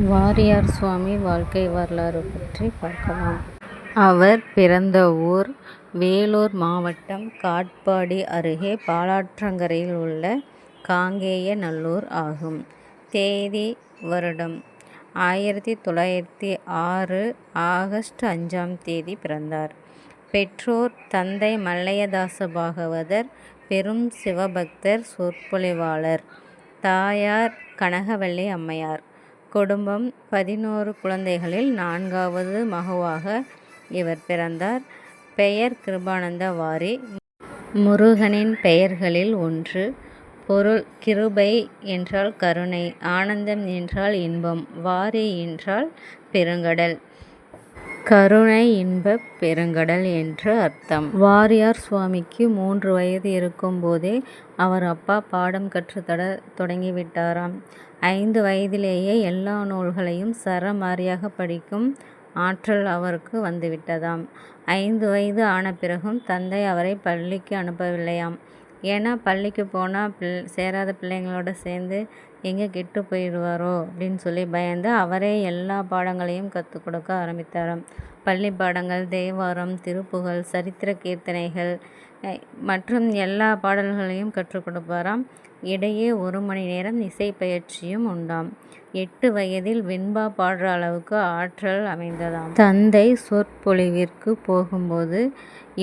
வாரியார் சுவாமி வாழ்க்கை வரலாறு பற்றி பார்க்கலாம். அவர் பிறந்த ஊர் வேலூர் மாவட்டம் காட்பாடி அருகே பாலாற்றங்கரையில் உள்ள காங்கேயநல்லூர் ஆகும். தேதி வருடம் 1906 ஆகஸ்ட் 5 பிறந்தார். பெற்றோர் தந்தை மல்லையதாச பாகவதர், பெரும் சிவபக்தர், சொற்பொழிவாளர். தாயார் கனகவல்லி அம்மையார். குடும்பம் 11 குழந்தைகளில் 4வது மகவாக இவர் பிறந்தார். பெயர் கிருபானந்த வாரி. முருகனின் பெயர்களில் ஒன்று. பொருள்: கிருபை என்றால் கருணை, ஆனந்தம் என்றால் இன்பம், வாரி என்றால் பெருங்கடல், கருணை இன்பப் பெருங்கடல் என்று அர்த்தம். வாரியார் சுவாமிக்கு 3 வயது இருக்கும் போதே அவர் அப்பா பாடம் கற்றுத்தர தொடங்கிவிட்டாராம். 5 வயதிலேயே எல்லா நூல்களையும் சரமாரியாக படிக்கும் ஆற்றல் அவருக்கு வந்துவிட்டதாம். 5 வயது ஆன பிறகும் தந்தை அவரை பள்ளிக்கு அனுப்பவில்லையாம். ஏன்னா பள்ளிக்கு போனால் சேராத பிள்ளைங்களோட சேர்ந்து எங்கே கெட்டு போயிடுவாரோ அப்படின்னு சொல்லி பயந்து அவரே எல்லா பாடங்களையும் கற்றுக் கொடுக்க ஆரம்பித்தாராம். பள்ளி பாடங்கள், தேவாரம், திருப்புகழ், சரித்திர கீர்த்தனைகள் மற்றும் எல்லா பாடல்களையும் கற்றுக் கொடுப்பாராம். இடையே 1 மணி நேரம் இசை பயிற்சியும் உண்டாம். 8 வயதில் வெண்பா பாடுற அளவுக்கு ஆற்றல் அமைந்ததாம். தந்தை சொற்பொழிவிற்கு போகும்போது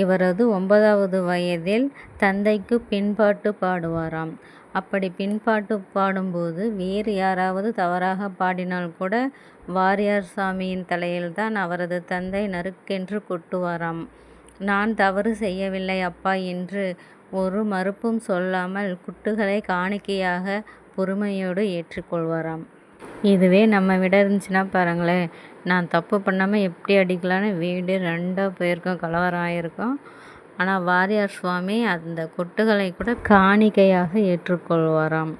இவரது 9வது வயதில் தந்தைக்கு பின்பாட்டு பாடுவாராம். அப்படி பின்பாட்டு பாடும்போது வேறு யாராவது தவறாக பாடினால் கூட வாரியார் சாமியின் தலையில்தான் அவரது தந்தை நறுக்கென்று கொட்டுவாராம். நான் தவறு செய்யவில்லை அப்பா என்று ஒரு மறுப்பும் சொல்லாமல் குட்டுகளை காணிக்கையாக பொறுமையோடு ஏற்றுக்கொள்வாராம். இதுவே நம்ம விட இருந்துச்சுன்னா பாருங்களேன், நான் தப்பு பண்ணாமல் எப்படி அடிக்கலான்னு வீடு 2ஆக போயிருக்கோம், கலவரம் ஆகிருக்கும். ஆனால் வாரியார் சுவாமி அந்த கொட்டுகளை கூட காணிக்கையாக ஏற்றுக்கொள்வாராம்.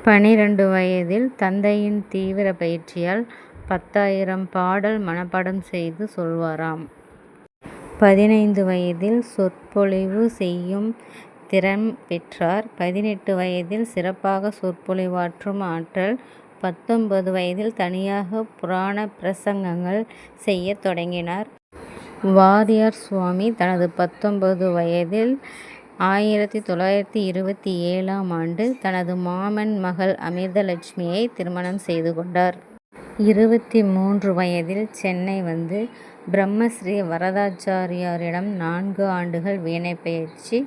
12 வயதில் தந்தையின் தீவிர பயிற்சியால் 10,000 பாடல் மனப்பாடம் செய்து சொல்வாராம். 15 வயதில் சொற்பொழிவு செய்யும் திறன் பெற்றார். 18 வயதில் சிறப்பாக சொற்பொழிவாற்றும் ஆற்றல். 19 வயதில் தனியாக புராண பிரசங்கங்கள் செய்ய தொடங்கினார். வாரியார் சுவாமி தனது 19 வயதில் 1927ஆம் ஆண்டு தனது மாமன் மகள் அமிர்தலட்சுமியை திருமணம் செய்து கொண்டார். 23 வயதில் சென்னை வந்து பிரம்மஸ்ரீ வரதாச்சாரியாரிடம் 4 ஆண்டுகள் வீணை பயிற்சி,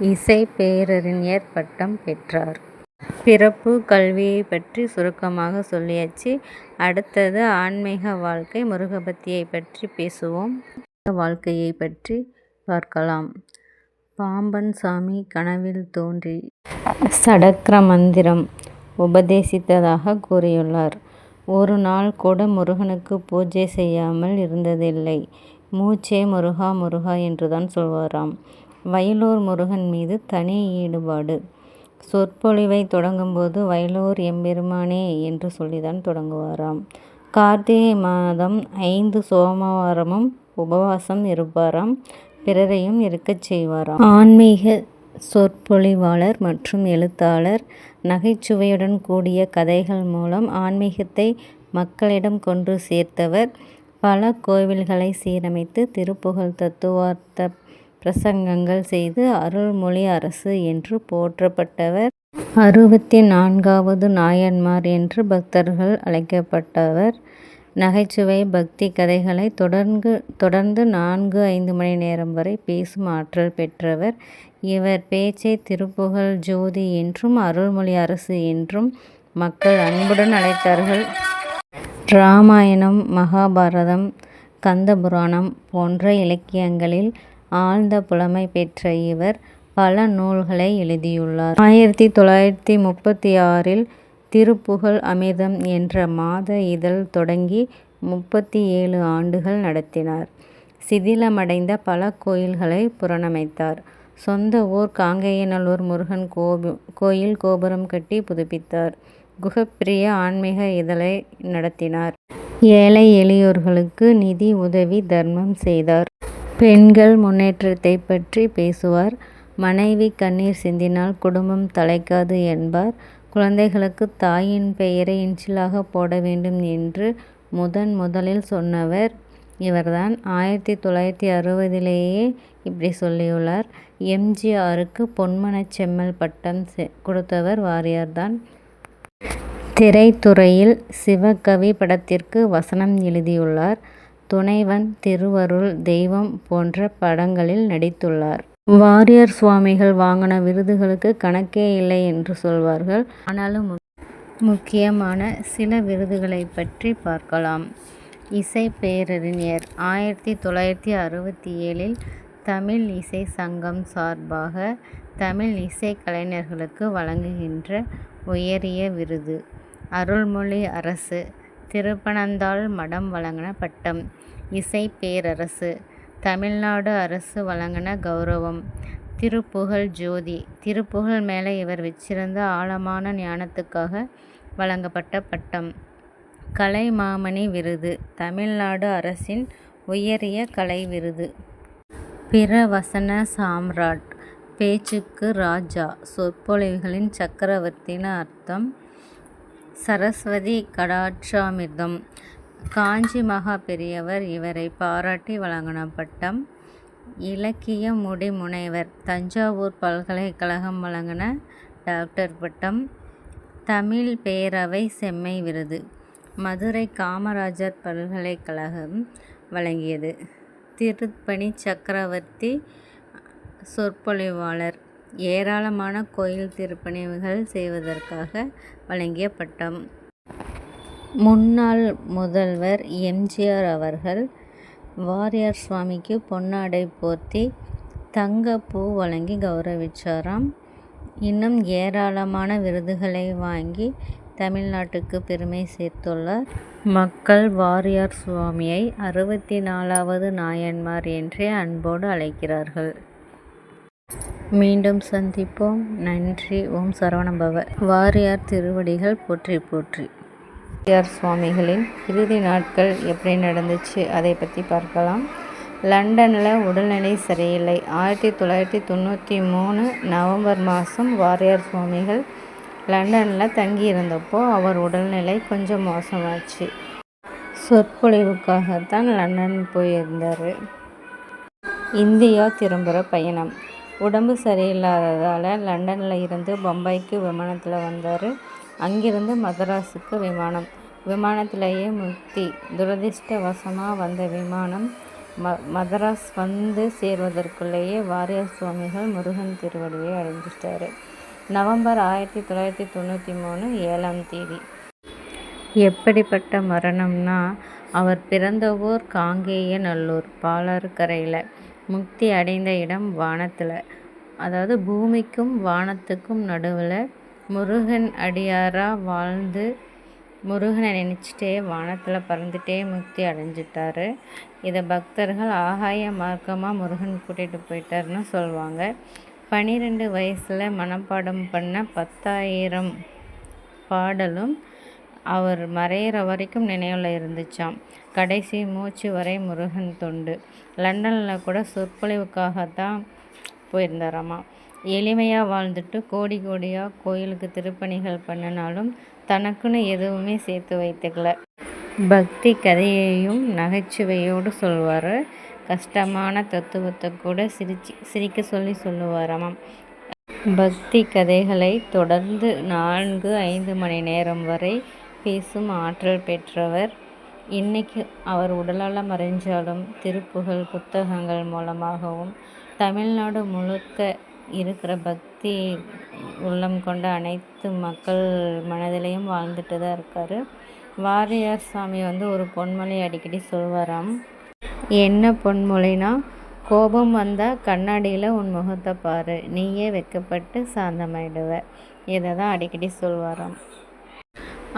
இசை பேரறிஞர் பட்டம் பெற்றார். பிறப்பு, கல்வியை பற்றி சுருக்கமாக சொல்லியாச்சு. அடுத்தது ஆன்மீக வாழ்க்கை, முருகபக்தியை பற்றி பேசுவோம். வாழ்க்கையை பற்றி பார்க்கலாம். பாம்பன் சாமி கனவில் தோன்றி சடக்ர மந்திரம் உபதேசித்ததாக கூறியுள்ளார். ஒரு நாள் கூட முருகனுக்கு பூஜை செய்யாமல் இருந்ததில்லை. மூச்சே முருகா முருகா என்றுதான் சொல்வாராம். வயலூர் முருகன் மீது தனி ஈடுபாடு. சொற்பொழிவை தொடங்கும்போது வயலூர் எம்பெருமானே என்று சொல்லிதான் தொடங்குவாராம். கார்த்திகை மாதம் 5 சோமவாரமும் உபவாசம் இருப்பாராம். பிறரையும் இருக்கச் செய்வாராம். ஆன்மீக சொற்பொழிவாளர் மற்றும் எழுத்தாளர். நகைச்சுவையுடன் கூடிய கதைகள் மூலம் ஆன்மீகத்தை மக்களிடம் கொண்டு சேர்த்தவர். பல கோவில்களை சீரமைத்து திருப்புகழ், தத்துவார்த்த பிரசங்கங்கள் செய்து அருள்மொழி அரசு என்று போற்றப்பட்டவர். 64வது நாயன்மார் என்று பக்தர்கள் அழைக்கப்பட்டவர். நகைச்சுவை, பக்தி கதைகளை தொடர்ந்து 4-5 மணி நேரம் வரை பேசும் ஆற்றல் பெற்றவர். இவர் பேச்சை திருப்புகழ் ஜோதி என்றும் அருள்மொழி அரசு என்றும் மக்கள் அன்புடன் அழைத்தார்கள். இராமாயணம், மகாபாரதம், கந்தபுராணம் போன்ற இலக்கியங்களில் ஆழ்ந்த புலமை பெற்ற இவர் பல நூல்களை எழுதியுள்ளார். 1936இல் திருப்புகழ் அமிர்தம் என்ற மாத இதழ் தொடங்கி 37 ஆண்டுகள் நடத்தினார். சிதிலமடைந்த பல கோயில்களை புனரமைத்தார். சொந்த ஊர் காங்கேயநல்லூர் முருகன் கோயில் கோபுரம் கட்டி புதுப்பித்தார். குகப்பிரிய ஆன்மீக இதழை நடத்தினார். ஏழை எளியோர்களுக்கு நிதி உதவி தர்மம் செய்தார். பெண்கள் முன்னேற்றத்தை பற்றி பேசுவார். மனைவி கண்ணீர் சிந்தினால் குடும்பம் தலைக்காது என்பார். குழந்தைகளுக்கு தாயின் பெயரை இன்ஷியலாக போட வேண்டும் என்று முதலில் சொன்னவர் இவர்தான். 1960லேயே இப்படி சொல்லியுள்ளார். எம்ஜிஆருக்கு பொன்மனச் செம்மல் பட்டம் கொடுத்தவர் வாரியார் தான். திரைத்துறையில் சிவகவி படத்திற்கு வசனம் எழுதியுள்ளார். துணைவன், திருவருள், தெய்வம் போன்ற படங்களில் நடித்துள்ளார். வாரியார் சுவாமிகள் வாங்கின விருதுகளுக்கு கணக்கே இல்லை என்று சொல்வார்கள். ஆனாலும் முக்கியமான சில விருதுகளை பற்றி பார்க்கலாம். இசை பேரறிஞர் 1967ல் தமிழ் இசை சங்கம் சார்பாக தமிழ் இசை கலைஞர்களுக்கு வழங்குகின்ற உயரிய விருது. அருள்மொழி அரசு திருப்பனந்தாள் மடம் வழங்கின பட்டம். இசை பேரரசு தமிழ்நாடு அரசு வழங்கின கௌரவம். திருப்புகழ் ஜோதி திருப்புகழ் மேலே இவர் வச்சிருந்த ஆழமான ஞானத்துக்காக வழங்கப்பட்ட பட்டம். கலைமாமணி விருது தமிழ்நாடு அரசின் உயரிய கலை விருது. பிரவசன சாம்ராட் பேச்சுக்கு ராஜா, சொற்பொழிவுகளின் சக்கரவர்த்தின்னு அர்த்தம். சரஸ்வதி கடாட்சாமிர்தம் காஞ்சி மகா பெரியவர் இவரை பாராட்டி வழங்கின பட்டம். இலக்கிய முடிமுனைவர் தஞ்சாவூர் பல்கலைக்கழகம் வழங்கின டாக்டர் பட்டம். தமிழ் பேரவை செம்மை விருது மதுரை காமராஜர் பல்கலைக்கழகம் வழங்கியது. திருப்பணி சக்கரவர்த்தி சொற்பொழிவாளர் ஏராளமான கோயில் திருப்பணிகள் செய்வதற்காக வழங்கிய பட்டம். முன்னாள் முதல்வர் எம்ஜிஆர் அவர்கள் வாரியார் சுவாமிக்கு பொன்னாடை போர்த்தி தங்கப்பூ வழங்கி கௌரவிச்சாராம். இன்னும் ஏராளமான விருதுகளை வாங்கி தமிழ்நாட்டுக்கு பெருமை சேர்த்துள்ளார். மக்கள் வாரியார் சுவாமியை 64வது நாயன்மார் என்றே அன்போடு அழைக்கிறார்கள். மீண்டும் சந்திப்போம். நன்றி. ஓம் சரவணபவ. வாரியார் திருவடிகள் போற்றி போற்றி. வாரியார் சுவாமிகளின் இறுதி நாட்கள் எப்படி நடந்துச்சு அதை பற்றி பார்க்கலாம். லண்டனில் உடல்நிலை சரியில்லை. 1993 நவம்பர் மாதம் வாரியார் சுவாமிகள் லண்டனில் தங்கியிருந்தப்போ அவர் உடல்நிலை கொஞ்சம் மோசமாச்சு. சொற்பொழிவுக்காகத்தான் லண்டன் போயிருந்தார். இந்தியா திரும்புகிற பயணம். உடம்பு சரியில்லாததால் லண்டனில் இருந்து பம்பாய்க்கு விமானத்தில் வந்தார். அங்கிருந்து மதராஸுக்கு விமானத்திலேயே முக்தி. துரதிர்ஷ்டவசமாக வந்த விமானம் மதராஸ் வந்து சேர்வதற்குள்ளேயே வாரியார் சுவாமிகள் முருகன் திருவடியை அடைஞ்சிட்டார். நவம்பர் 1993 7ஆம் தேதி. எப்படிப்பட்ட மரணம்னா, அவர் பிறந்த ஊர் காங்கேயநல்லூர் பாலாறுகரையில். முக்தி அடைந்த இடம் வானத்தில், அதாவது பூமிக்கும் வானத்துக்கும் நடுவில். முருகன் அடியாராக வாழ்ந்து முருகனை நினச்சிட்டே வானத்தில் பறந்துட்டே முக்தி அடைஞ்சிட்டார். இதை பக்தர்கள் ஆகாய மார்க்கமாக முருகன் கூட்டிகிட்டு போயிட்டாருன்னு சொல்லுவாங்க. 12 வயசில் மனப்பாடம் பண்ண 10,000 பாடலும் அவர் மறையிற வரைக்கும் நினைவில் இருந்துச்சாம். கடைசி மூச்சு வரை முருகன் தொண்டு. லண்டனில் கூட சொற்பொழிவுக்காகத்தான் போயிருந்தாராமா. எளிமையாக வாழ்ந்துட்டு கோடி கோடியாக கோயிலுக்கு திருப்பணிகள் பண்ணினாலும் தனக்குன்னு எதுவுமே சேர்த்து வைத்துக்கல. பக்தி கதையையும் நகைச்சுவையோடு சொல்வார். கஷ்டமான தத்துவத்தை கூட சிரிக்க சொல்லி சொல்லுவாராம். பக்தி கதைகளை தொடர்ந்து 4-5 மணி நேரம் வரை பேசும் ஆற்றல் பெற்றவர். இன்னைக்கு அவர் உடலால் மறைஞ்சாலும் திருப்புகழ் புத்தகங்கள் மூலமாகவும் தமிழ்நாடு முழுக்க இருக்கிற பக்தி உள்ளம் கொண்ட அனைத்து மக்கள் மனதிலையும் வாழ்ந்துட்டு தான் இருக்கார். வாரியார் சாமி ஒரு பொன்மொழி அடிக்கடி சொல்வாராம். என்ன பொன்மொழினா, கோபம் வந்தால் கண்ணாடியில் உன் முகத்தை பாரு, நீயே வெட்கப்பட்டு சாந்தமாயிடுவ. இதை தான் அடிக்கடி சொல்வாராம்.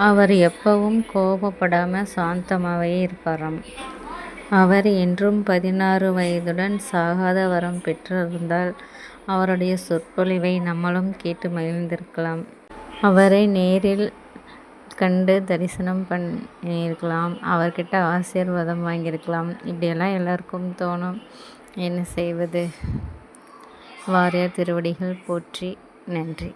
அவர் எப்பவும் கோபப்படாமல் சாந்தமாகவே இருப்பாராம். அவர் என்றும் 16 வயதுடன் சாகாத வரம் பெற்றிருந்தால் அவருடைய சொற்பொழிவை நம்மளும் கேட்டு மகிழ்ந்திருக்கலாம். அவரை நேரில் கண்டு தரிசனம் பண்ணியிருக்கலாம். அவர்கிட்ட ஆசீர்வாதம் வாங்கியிருக்கலாம். இப்படியெல்லாம் எல்லாருக்கும் தோணும். என்ன செய்வது? வாரியார் திருவடிகள் போற்றி. நன்றி.